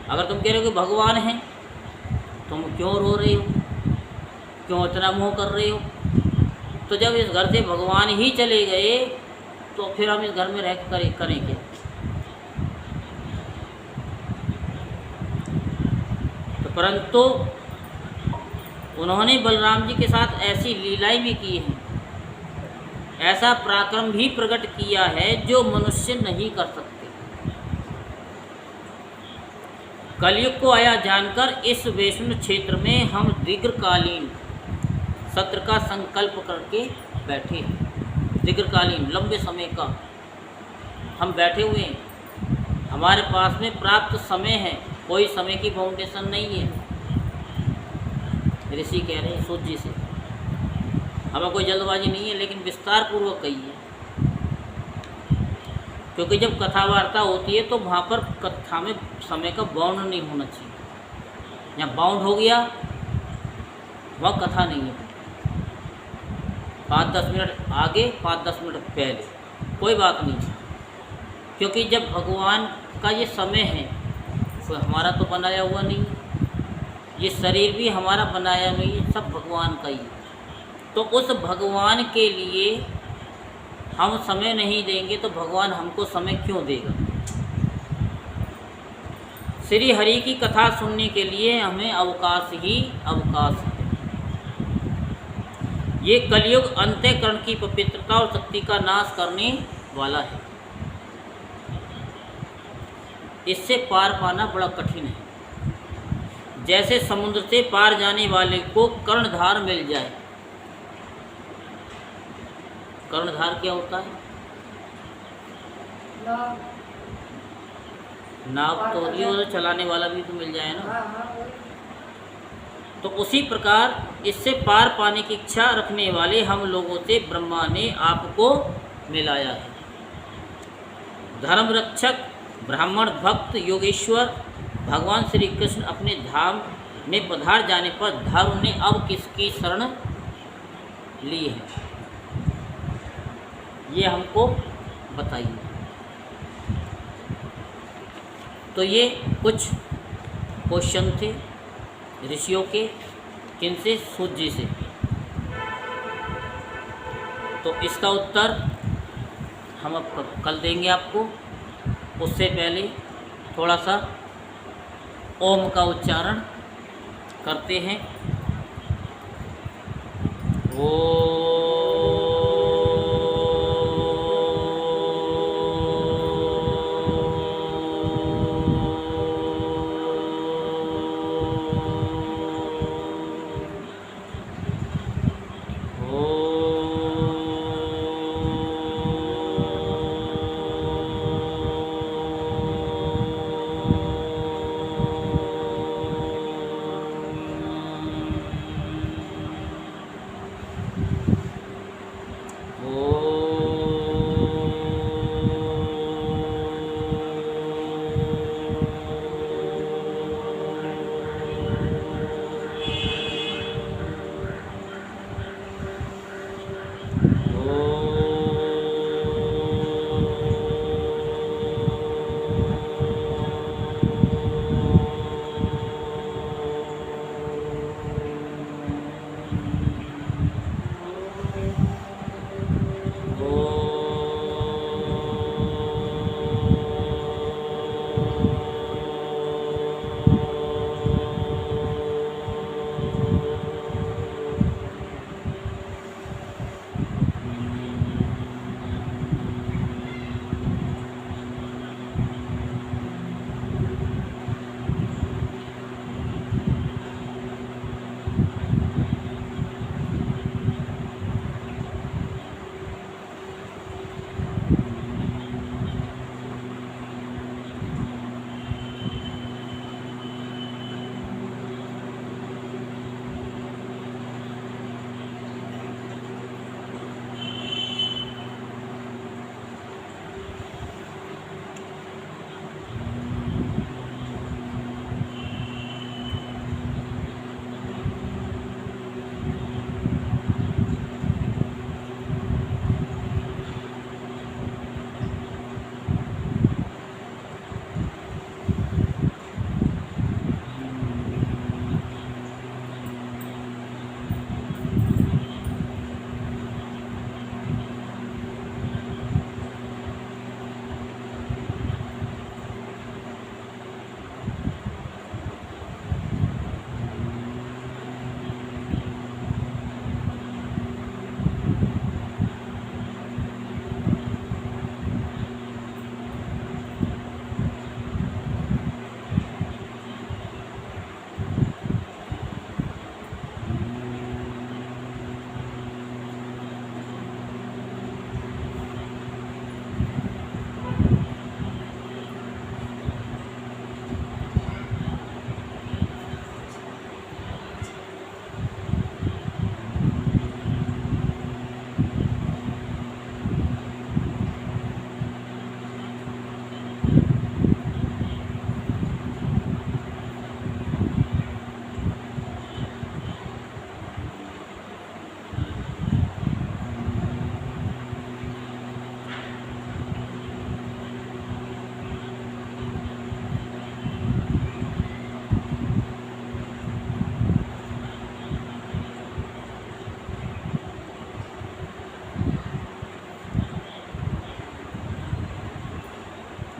अगर तुम कह रहे हो कि भगवान है, तुम क्यों रो रहे हो? क्यों इतना मोह कर रहे हो? तो जब इस घर से भगवान ही चले गए तो फिर हम इस घर में रह कर करेंगे। तो परंतु उन्होंने बलराम जी के साथ ऐसी लीलाएं भी की हैं, ऐसा पराक्रम भी प्रकट किया है जो मनुष्य नहीं कर सकते। कलयुग को आया जानकर इस वैष्णव क्षेत्र में हम दीर्घकालीन सत्र का संकल्प करके बैठे हैं। दीर्घकालीन लंबे समय का हम बैठे हुए हैं। हमारे पास में प्राप्त समय है, कोई समय की फाउंडेशन नहीं है। ऋषि कह रहे हैं सूत जी से, हमें कोई जल्दबाजी नहीं है, लेकिन विस्तार पूर्वक कहिए। क्योंकि जब कथा वार्ता होती है तो वहाँ पर कथा में समय का बाउंड नहीं होना चाहिए। यहाँ बाउंड हो गया, वह कथा नहीं है। 5-10 मिनट आगे, 5-10 मिनट पहले, कोई बात नहीं। क्योंकि जब भगवान का ये समय है, कोई हमारा तो बनाया हुआ नहीं है, ये शरीर भी हमारा बनाया नहीं है, सब भगवान का ही है। तो उस भगवान के लिए हम समय नहीं देंगे तो भगवान हमको समय क्यों देगा। श्री हरि की कथा सुनने के लिए हमें अवकाश ही अवकाश है। ये कलयुग अंतःकरण की पवित्रता और शक्ति का नाश करने वाला है। इससे पार पाना बड़ा कठिन है। जैसे समुद्र से पार जाने वाले को कर्णधार मिल जाए। कर्णधार क्या होता है? नाव तो होती है, और चलाने वाला भी तो मिल जाए ना। वही। तो उसी प्रकार इससे पार पाने की इच्छा रखने वाले हम लोगों से ब्रह्मा ने आपको मिलाया है। धर्म रक्षक, ब्राह्मण भक्त, योगेश्वर भगवान श्री कृष्ण अपने धाम में पधार जाने पर धर्म ने अब किसकी शरण ली है, ये हमको बताइए। तो ये कुछ क्वेश्चन थे ऋषियों के, किनसे? सूत जी से। तो इसका उत्तर हम अब कल देंगे आपको। उससे पहले थोड़ा सा ओम का उच्चारण करते हैं।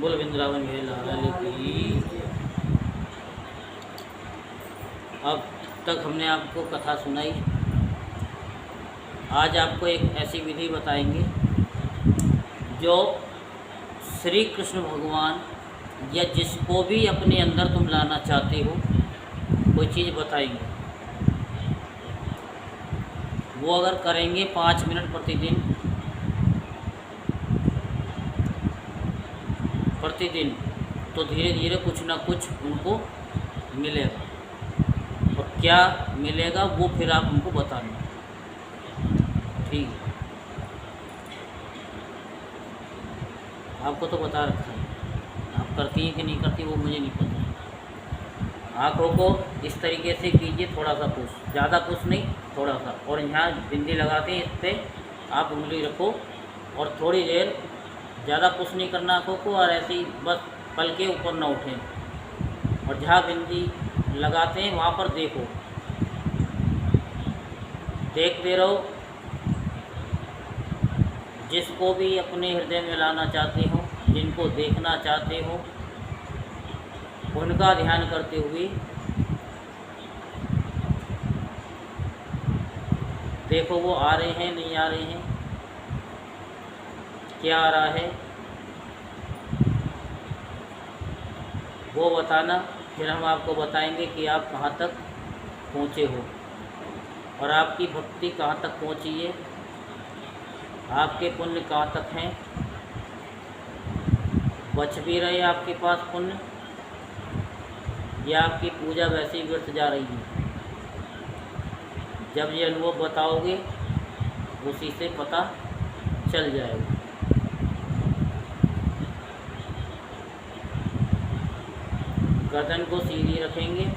बोल वृंदावन के लाल की। अब तक हमने आपको कथा सुनाई। आज आपको एक ऐसी विधि बताएंगे जो श्री कृष्ण भगवान या जिसको भी अपने अंदर तुम लाना चाहते हो कोई चीज़ बताएंगे, वो अगर करेंगे 5 मिनट प्रतिदिन तो धीरे धीरे कुछ ना कुछ उनको मिलेगा, और क्या मिलेगा वो फिर आप उनको बताना। ठीक है, आपको तो बता रखा है, आप करती हैं कि नहीं करती वो मुझे नहीं पता। आँखों को इस तरीके से कीजिए, थोड़ा सा पुश, ज़्यादा पुश नहीं, थोड़ा सा, और यहाँ बिंदी लगाते हैं, इस पर आप उंगली रखो और थोड़ी देर, ज़्यादा पुश नहीं करना आँखों को, और ऐसे ही बस पलके ऊपर ना उठें, और जहाँ बिंदी लगाते हैं वहाँ पर देखो, देखते रहो। जिसको भी अपने हृदय में लाना चाहते हो, जिनको देखना चाहते हो, उनका ध्यान करते हुए देखो वो आ रहे हैं नहीं आ रहे हैं, क्या आ रहा है वो बताना। फिर हम आपको बताएंगे कि आप कहाँ तक पहुँचे हो और आपकी भक्ति कहाँ तक पहुँची है, आपके पुण्य कहाँ तक हैं, बच भी रहे आपके पास पुण्य, या आपकी पूजा वैसे ही व्यर्थ जा रही है। जब ये अनुभव बताओगे उसी से पता चल जाएगा। गर्दन को सीधी रखेंगे,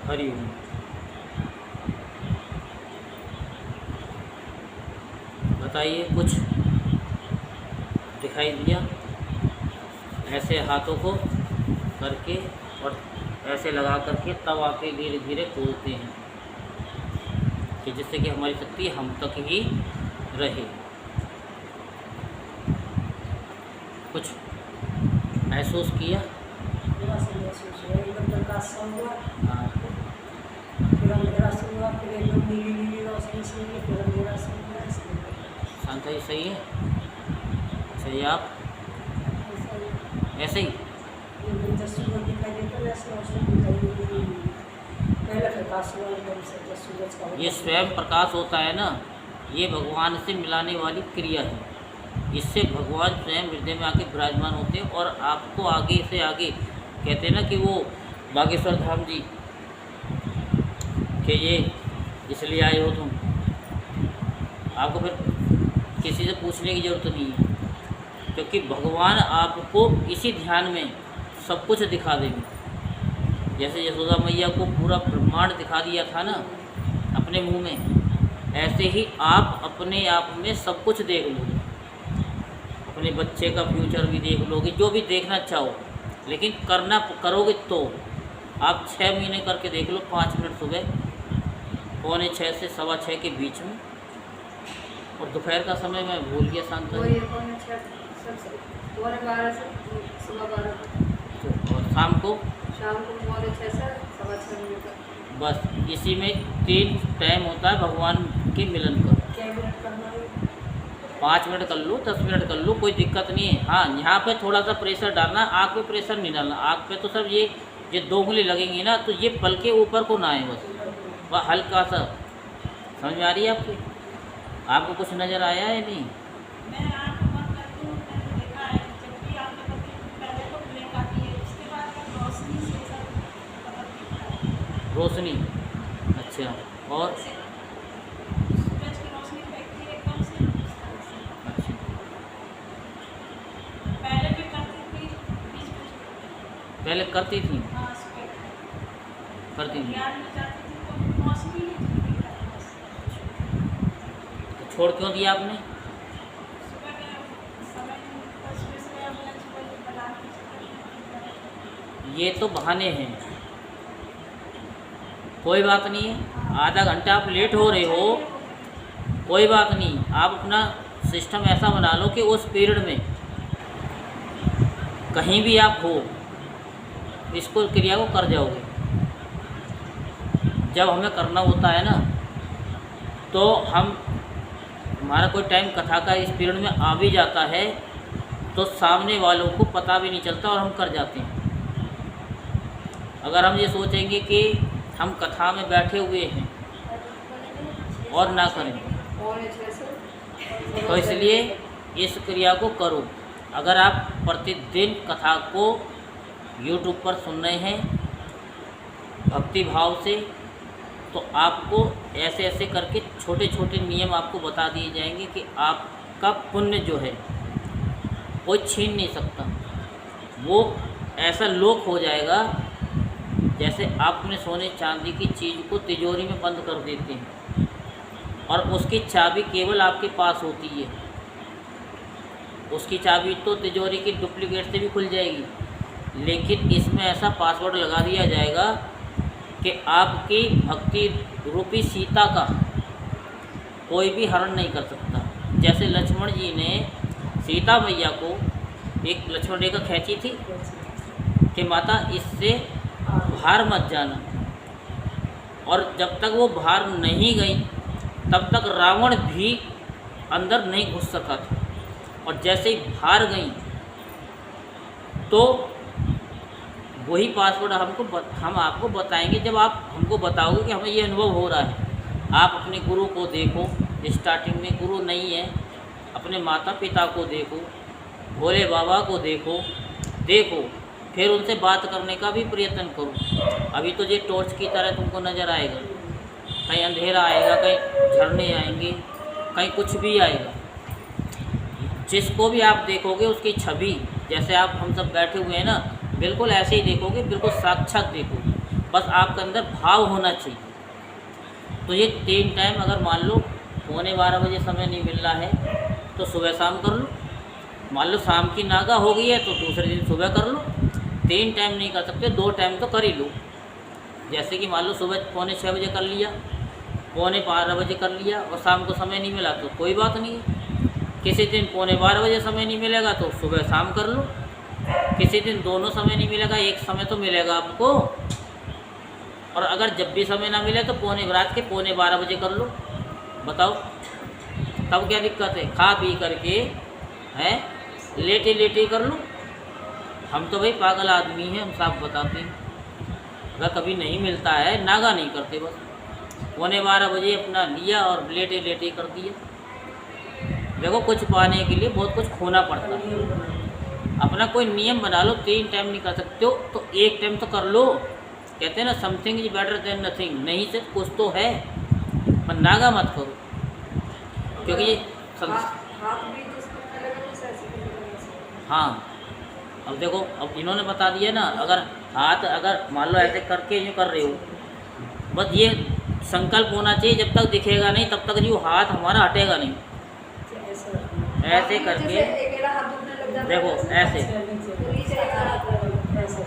हरि ओम। बताइए, कुछ दिखाई दिया? ऐसे हाथों को करके और ऐसे लगा करके तब आके धीरे धीरे खोलते हैं। कि जिससे कि हमारी शक्ति हम तक ही रहे। कुछ महसूस किया? थोड़ा सा महसूस हुआ, एकदम प्रकाश सा हुआ, हाँ, फिर अंधेरा से हुआ, फिर एकदम नीली नीली रोशनी से हुई, फिर अंधेरा से हुआ, इसलिए शांत है, सही है। सही आप ऐसा ही ऐसे ही एकदम जब सूरज दिखाई देता है ऐसे रोशनी दिखाई देती है। पहले प्रकाश हुआ एकदम से जब सूरज का ये स्वयं प्रकाश होता है ना, ये भगवान से मिलाने वाली क्रिया है। इससे भगवान स्वयं हृदय में आके विराजमान होते हैं और आपको आगे से आगे कहते हैं ना कि वो बागेश्वर धाम जी कि ये इसलिए आए हो तुम, आपको फिर किसी से पूछने की ज़रूरत नहीं है, क्योंकि भगवान आपको इसी ध्यान में सब कुछ दिखा देंगे। जैसे यशोदा मैया को पूरा ब्रह्मांड दिखा दिया था ना अपने मुंह में, ऐसे ही आप अपने आप में सब कुछ देख लोगे। अपने बच्चे का फ्यूचर भी देख लोगे, जो भी देखना चाहो, लेकिन करना करोगे तो आप 6 महीने करके देख लो। 5 मिनट सुबह 5:45 से 6:15 के बीच में, और दोपहर का समय मैं भूल गया शांत वो ये 12:30 से सुबह 12 तक, और शाम को शाम को 6:15 से 6:15 तक। बस इसी में 3 टाइम होता है भगवान के मिलन का। क्या मिनट करना है? 5 मिनट कर लो, 10 मिनट कर लो, कोई दिक्कत नहीं है। हाँ, यहाँ पे थोड़ा सा प्रेशर डालना, आँख पे प्रेशर नहीं डालना। आँख पे तो सब ये 2 उंगली लगेंगी ना, तो ये पल के ऊपर को ना आए, बस वह हल्का सा। समझ में आ रही है आपकी? आपको कुछ नज़र आया है नहीं? मैं आँख बंद करती हूँ, मैंने देखा है जब भी आँख करती हूँ पहले तो ब्लैक आती है, उसके बाद रोशनी से सब पता दिखता है। रोशनी, अच्छा। और सूरज की रोशनी फेंकती है एकदम से इस तरह से। अच्छा, पहले भी करती थी, बीच पहले करती थी? में हाँ सुबह करती थी ज्ञान में जाती थी तो मौसमी नहीं चलती था बस। तो छोड़ क्यों दिया आपने? सुबह का समय सुबह अब लंच बना के ये तो बहाने हैं, कोई बात नहीं है। आधा घंटा आप लेट हो रहे हो, कोई बात नहीं। आप अपना सिस्टम ऐसा बना लो कि उस पीरियड में कहीं भी आप हो, इसको क्रिया को कर जाओगे। जब हमें करना होता है ना, तो हमारा कोई टाइम कथा का इस पीरियड में आ भी जाता है, तो सामने वालों को पता भी नहीं चलता और हम कर जाते हैं। अगर हम ये सोचेंगे कि हम कथा में बैठे हुए हैं और ना करें, 5:45 से तो इसलिए इस क्रिया को करो। अगर आप प्रतिदिन कथा को YouTube पर सुन रहे हैं भक्ति भाव से, तो आपको ऐसे ऐसे करके छोटे छोटे नियम आपको बता दिए जाएंगे कि आपका पुण्य जो है कोई छीन नहीं सकता। वो ऐसा लोक हो जाएगा जैसे आप अपने सोने चांदी की चीज़ को तिजोरी में बंद कर देते हैं और उसकी चाबी केवल आपके पास होती है। उसकी चाबी तो तिजोरी की डुप्लीकेट से भी खुल जाएगी, लेकिन इसमें ऐसा पासवर्ड लगा दिया जाएगा कि आपकी भक्ति रूपी सीता का कोई भी हरण नहीं कर सकता। जैसे लक्ष्मण जी ने सीता मैया को एक लक्ष्मण रेखा खींची थी कि माता इससे बाहर मत जाना, और जब तक वो बाहर नहीं गई तब तक रावण भी अंदर नहीं घुस सका था। और जैसे ही बाहर गई तो वही पासवर्ड हम आपको बताएंगे। जब आप हमको बताओगे कि हमें ये अनुभव हो रहा है, आप अपने गुरु को देखो। स्टार्टिंग में गुरु नहीं है, अपने माता पिता को देखो, भोले बाबा को देखो, फिर उनसे बात करने का भी प्रयत्न करो। अभी तो ये टॉर्च की तरह तुमको नज़र आएगा, कहीं अंधेरा आएगा, कहीं झरने आएंगे, कहीं कुछ भी आएगा। जिसको भी आप देखोगे उसकी छवि, जैसे आप हम सब बैठे हुए हैं ना, बिल्कुल ऐसे ही देखोगे, बिल्कुल साक्षात देखोगे। बस आपके अंदर भाव होना चाहिए। तो ये 3 टाइम अगर मान लो 11:15 बजे समय नहीं मिल रहा है तो सुबह शाम कर लो। मान लो शाम की नागा हो गई है तो दूसरे दिन सुबह कर लो। 3 टाइम नहीं कर सकते, 2 टाइम तो कर ही लो। जैसे कि मान लो सुबह 5:45 बजे कर लिया, 12:15 कर लिया और शाम को समय नहीं मिला तो कोई बात नहीं है। किसी दिन 12:15 समय नहीं मिलेगा तो सुबह शाम कर लो, किसी दिन दोनों समय नहीं मिलेगा, एक समय तो मिलेगा आपको। और अगर जब भी समय ना मिले तो रात के 12:15 कर लो। बताओ तब क्या दिक्कत है? खा पी करके हैं लेटे लेटे कर लो। हम तो भाई पागल आदमी हैं, हम साफ बताते हैं। अगर कभी नहीं मिलता है नागा नहीं करते, बस 12:15 अपना लिया और लेटे लेटे कर दिया। देखो कुछ पाने के लिए बहुत कुछ खोना पड़ता है। अपना कोई नियम बना लो, 3 टाइम नहीं कर सकते हो तो 1 टाइम तो कर लो। कहते हैं ना something is better than nothing, नहीं से कुछ तो है, पर नागा मत करो क्योंकि ये हाथ भी जिसको लगेगा कुछ ऐसे करेगा। हाँ अब देखो, अब इन्होंने बता दिया ना, अगर हाथ अगर मान लो ऐसे करके यूँ कर रहे हो, बस ये संकल्प होना चाहिए जब तक दिखेगा नहीं तब तक जो हाथ हमारा हटेगा नहीं। ऐसे करके जैसे अकेला हाथ दुखने लग जाता है, देखो ऐसे, तो नीचे का हाथ ऐसे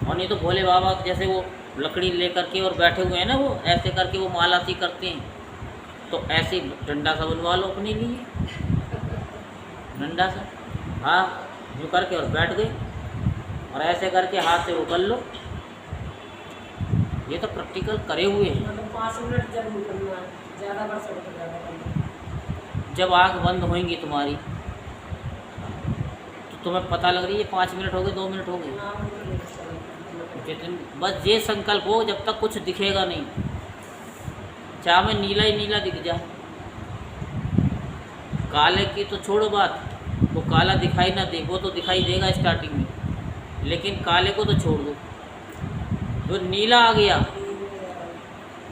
और नहीं तो भोले बाबा जैसे वो लकड़ी लेकर के और बैठे हुए हैं ना, वो ऐसे करके वो माला सी करते हैं, तो ऐसे डंडा सा बनवा लो अपने लिए, डंडा सा, हाँ यूँ करके और बैठ गए और ऐसे करके हाथ से वो कर लो। ये तो प्रैक्टिकल करे हुए हैं। मतलब 5 मिनट जब करना है, ज़्यादा कर सकते हो, ज़्यादा करना। जब आँख बंद होएंगी तुम्हारी तो तुम्हें पता लग रही है 5 मिनट हो गए, 2 मिनट हो गए, ना वो तो नहीं चलेगा। जितने बस ये संकल्प हो जब तक कुछ दिखेगा नहीं, चाहे में नीला ही नीला दिख जाए। काले की तो छोड़ो बात, वो काला दिखाई ना दे, वो तो दिखाई देगा स्टार्टिंग में, लेकिन काले को तो छोड़ दो। जो नीला आ गया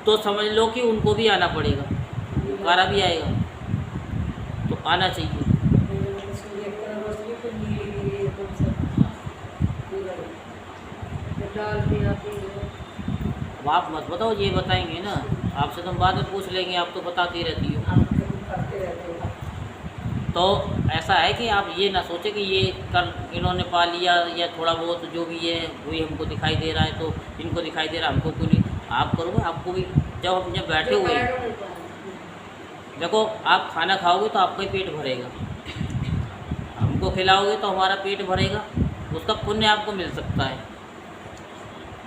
तो समझ लो कि उनको भी आना पड़ेगा, काला भी आएगा तो आना चाहिए। सूर्य की रोशनी तो नीली नीली एकदम से पूरा डाल भी आती है। अब आप मत बताओ, ये बताएंगे ना आपसे, तो हम बाद में पूछ लेंगे, आप तो बताती रहती हो। आप करते रहते हो। तो ऐसा है कि आप ये ना सोचें कि ये कर इन्होंने पा लिया या थोड़ा बहुत जो भी है वही हमको दिखाई दे रहा है तो इनको दिखाई दे रहा है, हमको क्यों नहीं। आप करोगे, आपको भी जब हम जब बैठे हुए हैं, देखो आप खाना खाओगे तो आपका ही पेट भरेगा, हमको खिलाओगे तो हमारा पेट भरेगा, उसका पुण्य आपको मिल सकता है,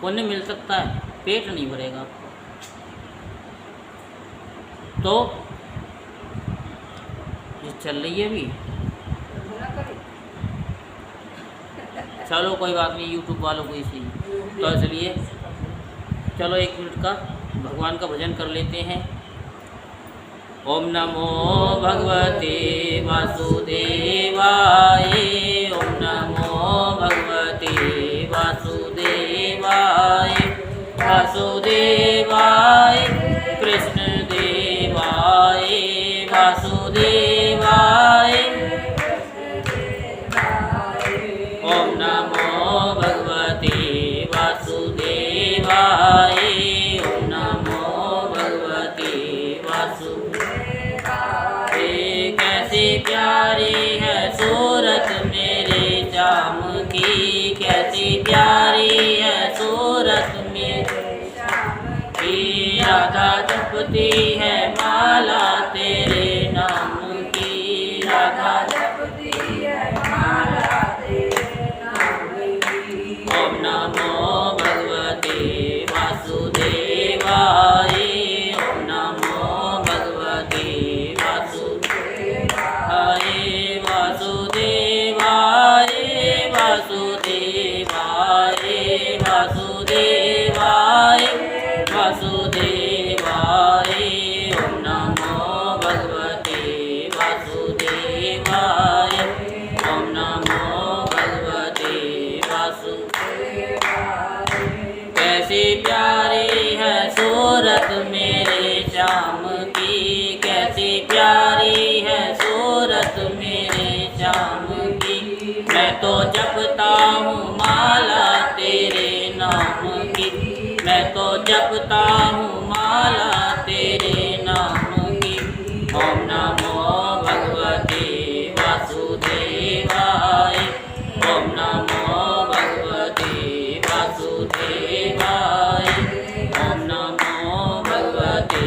पुण्य मिल सकता है, पेट नहीं भरेगा आपको। तो ये चल रही है अभी, चलो कोई बात नहीं, यूट्यूब वालों को इसी तो इसलिए चलो 1 मिनट का भगवान का भजन कर लेते हैं। ओम नमो भगवते वासुदेवाय, ओम नमो भगवते वासुदेवाय, वासुदेवाय कृष्ण देवाय, वासुदेवाय। ओम नमो भगवते वासुदेवाय, ओम नमो भगवते वासुदेवाय। कैसी प्यारी है सूरत मेरे श्याम की, कैसी प्यारी है सूरत मेरे श्याम की। राधा जपती है माला तेरे नाम की, राधा जपती है माला तेरे नाम की। ओम नमो भगवते वासुदेवाय, ओम नमो भगवते वासुदेवाय, वासुदेवाय वासुदेवाय वासुदेवाय वासुदेवाय। ओम नमो भगवते वासुदेवाय, ओम नमो भगवते वासुदेवाय। कैसी प्यारी है सूरत मेरे श्याम की, कैसी प्यारी है सूरत मेरे श्याम की। मैं तो जपता हूँ माला तेरे नाम की, मैं तो जपता हूँ माला तेरे नाम की। ओम नमो भगवते वासुदेवाय, ओम नमो भगवते वासुदेवाय, ओम नमो भगवते